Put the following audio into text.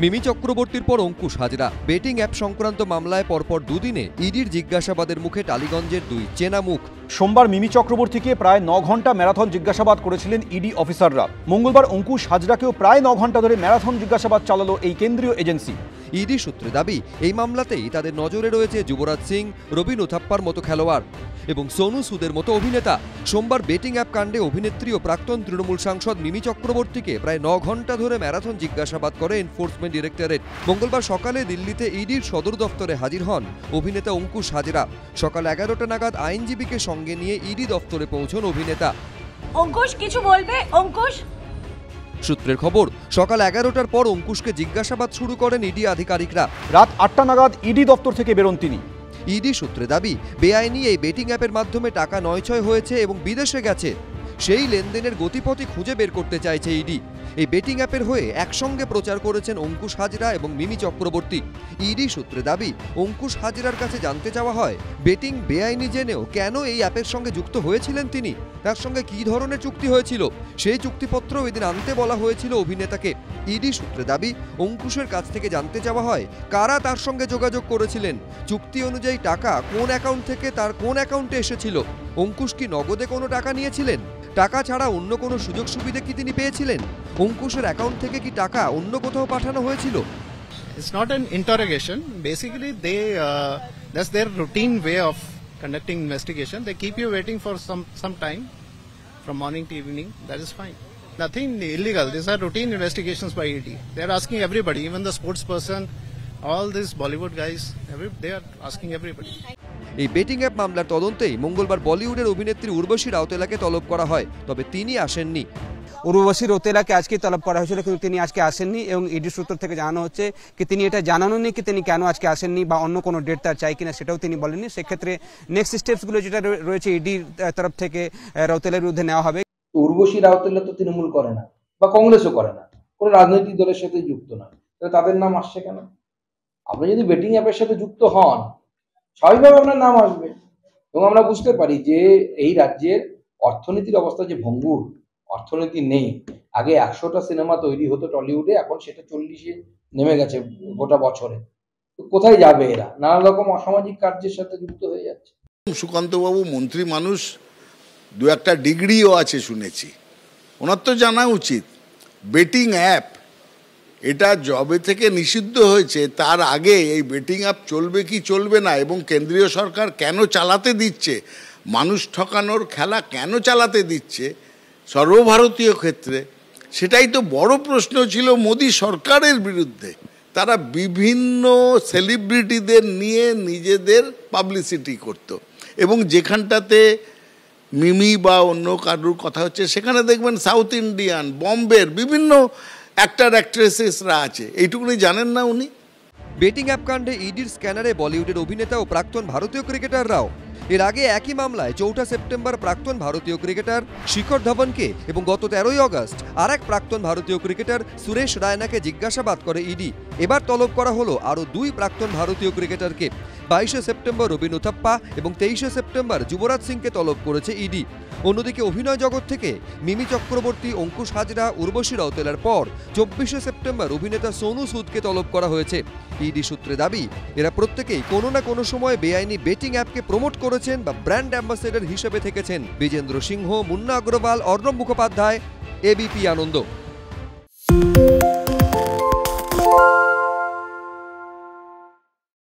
মিমি চক্রবর্তীর পর Ankush Hazra betting app সংক্রান্ত মামলায় পরপর দুদিনে ইডির জিজ্ঞাসাবাদের মুখে টালিগঞ্জের দুই চেনা মুখ। সোমবার মিমি চক্রবর্তীকে প্রায় 9 ঘন্টা ম্যারাথন জিজ্ঞাসাবাদ করেছিলেন ইডি অফিসাররা। মঙ্গলবার অঙ্কুশ হাজরাকেও প্রায় 9 ঘন্টা ধরে ম্যারাথন জিজ্ঞাসাবাদ চালালো এই কেন্দ্রীয় এজেন্সি। ইডি সূত্রে দাবি, এই মামলাতেই তাদের নজরে রয়েছে যুবরাজ সিং, রবিন উথাপ্পার মতো খেলোয়াড় এবং সোনু সুদের মতো অভিনেতা। সোমবার বেটিং অ্যাপ কাণ্ডে অভিনেত্রী ও প্রাক্তন তৃণমূল সাংসদ মিমি চক্রবর্তীকে প্রায় 9 ঘন্টা ধরে ম্যারাথন জিজ্ঞাসাবাদ করে এনফোর্সমেন্ট ডিরেক্টরেট। মঙ্গলবার সকালে দিল্লিতে ইডির সদর দফতরে হাজির হন অভিনেতা অঙ্কুশ হাজরা। সকাল 11টা নাগাদ আইনজীবীকে সঙ্গে নিয়ে ইডি দফতরে পৌঁছন অভিনেতা। অঙ্কুশ কিছু বলবে? অঙ্কুশ। সূত্রের খবর, সকাল 11টার পর অঙ্কুশকে জিজ্ঞাসাবাদ শুরু করেন ইডি আধিকারিকরা। রাত 8টা নাগাদ ইডি দপ্তর থেকে বেরোন তিনি। ইডি সূত্রে দাবি, বেআইনি এই বেটিং অ্যাপের মাধ্যমে টাকা নয়ছয় হয়েছে এবং বিদেশে গেছে। সেই লেনদেনের গতিপথই খুঁজে বের করতে চাইছে ইডি। এই বেটিং অ্যাপের হয়ে একসঙ্গে প্রচার করেছেন অঙ্কুশ হাজরা এবং মিমি চক্রবর্তী। ইডি সূত্রে দাবি, অঙ্কুশ হাজরার কাছে জানতে চাওয়া হয় বেটিং বেআইনি জেনেও কেন এই অ্যাপের সঙ্গে যুক্ত হয়েছিলেন তিনি, তার সঙ্গে কী ধরনের চুক্তি হয়েছিল, সেই চুক্তিপত্র এদিন আনতে বলা হয়েছিল অভিনেতাকে। ইডি সূত্রে দাবি, অঙ্কুশের কাছ থেকে জানতে চাওয়া হয় কারা তার সঙ্গে যোগাযোগ করেছিলেন, চুক্তি অনুযায়ী টাকা কোন অ্যাকাউন্ট থেকে তার কোন অ্যাকাউন্টে এসেছিল, অঙ্কুশ কি নগদে কোনো টাকা নিয়েছিলেন, টাকা ছাড়া অন্য কোনো সুযোগ সুবিধা কি তিনি পেয়েছিলেন, অঙ্কুশের অ্যাকাউন্ট থেকে কি টাকা অন্য কোথাও পাঠানো হয়েছিল। It's not an interrogation. Basically, that's their routine way of conducting investigation. They keep you waiting for some time, from morning to evening. That is fine. Nothing illegal. These are routine investigations by ED. They are asking everybody, even the sports person, all these Bollywood guys. They are asking everybody. এই betting app মামলার তদন্তেই মঙ্গলবার বলিউডের অভিনেত্রী উর্বশী রাউতেলাকে তলব করা হয়, তবে তিনি আসেননি। উর্বশী রাউতেলাকে আজকে তলব করা হয়েছিল, কিন্তু তিনি আজকে আসেননি এবং ইডি সূত্র থেকে জানানো হচ্ছে কি তিনি এটা জানানোনি কি তিনি কেন আজকে আসেননি বা অন্য কোনো ডেট তার চাই কিনা সেটাও তিনি বলেননি। সেক্ষেত্রে নেক্সট স্টেপসগুলো যেটা রয়েছে ইডির তরফ থেকে রাউতেলার বিরুদ্ধে নেওয়া হবে। উর্বশী রাউতেলা তো তৃণমূল করে না বা কংগ্রেসও করে না, কোনো রাজনৈতিক দলের সাথে যুক্ত নয়, তাহলে তাদের নাম আসছে কেন? আপনি যদি বেটিং অ্যাপের সাথে যুক্ত হন, স্বাভাবিকভাবে আপনার নাম আসবে। এবং আমরা বুঝতে পারি যে এই রাজ্যের অর্থনীতির অবস্থা যে ভঙ্গুর, অর্থনীতি নেই। আগে 100টা সিনেমা তৈরি হতো টলিউডে, এখন সেটা 40-এ নেমে গেছে গোটা বছরে। তো কোথায় যাবে এরা? নানা রকম অসামাজিক কার্যের সাথে যুক্ত হয়ে যাচ্ছে। সুকান্তবাবু মন্ত্রী মানুষ, 2-1টা ডিগ্রিও আছে শুনেছি, ওনার তো জানা উচিত বেটিং অ্যাপ এটা জবে থেকে নিষিদ্ধ হয়েছে তার আগে এই বেটিং অ্যাপ চলবে কি চলবে না এবং কেন্দ্রীয় সরকার কেন চালাতে দিচ্ছে, মানুষ ঠকানোর খেলা কেন চালাতে দিচ্ছে সর্বভারতীয় ক্ষেত্রে, সেটাই তো বড় প্রশ্ন ছিল মোদি সরকারের বিরুদ্ধে। তারা বিভিন্ন সেলিব্রিটিদের নিয়ে নিজেদের পাবলিসিটি করত এবং যেখানটাতে মিমি বা অন্য কারুর কথা হচ্ছে সেখানে দেখবেন সাউথ ইন্ডিয়ান, বম্বের বিভিন্ন অ্যাক্টর অ্যাক্ট্রেসেসরা আছে। এইটুকুনি জানেন না উনি? বেটিং অ্যাপ কাণ্ডে ইডির স্ক্যানারে বলিউডের অভিনেতা ও প্রাক্তন ভারতীয় ক্রিকেটাররাও। এর আগে একই মামলায় 4 সেপ্টেম্বর প্রাক্তন ভারতীয় ক্রিকেটার শিখর ধবনকে এবং গত 13ই আগস্ট আরেক প্রাক্তন ভারতীয় ক্রিকেটার সুরেশ রায়নাকে জিজ্ঞাসাবাদ করে ইডি। এবার তলব করা হলো আরও 2 প্রাক্তন ভারতীয় ক্রিকেটারকে। 22শে সেপ্টেম্বর রবিন উথাপ্পা এবং 23শে সেপ্টেম্বর যুবরাজ সিংকে তলব করেছে ইডি। অন্যদিকে অভিনয় জগৎ থেকে মিমি চক্রবর্তী, অঙ্কুশ হাজরা, উর্বশী রাউতেলার পর 24শে সেপ্টেম্বর অভিনেতা সোনু সুদকে তলব করা হয়েছে। ইডি সূত্রে দাবি, এরা প্রত্যেকেই কোনো না কোনো সময় বেআইনি বেটিং অ্যাপকে প্রমোট করেছেন বা ব্র্যান্ড অ্যাম্বাসেডর হিসেবে থেকেছেন। বিজেন্দ্র সিংহ, মুন্না অগ্রওয়াল, অর্ণব মুখোপাধ্যায়, এবিপি আনন্দ।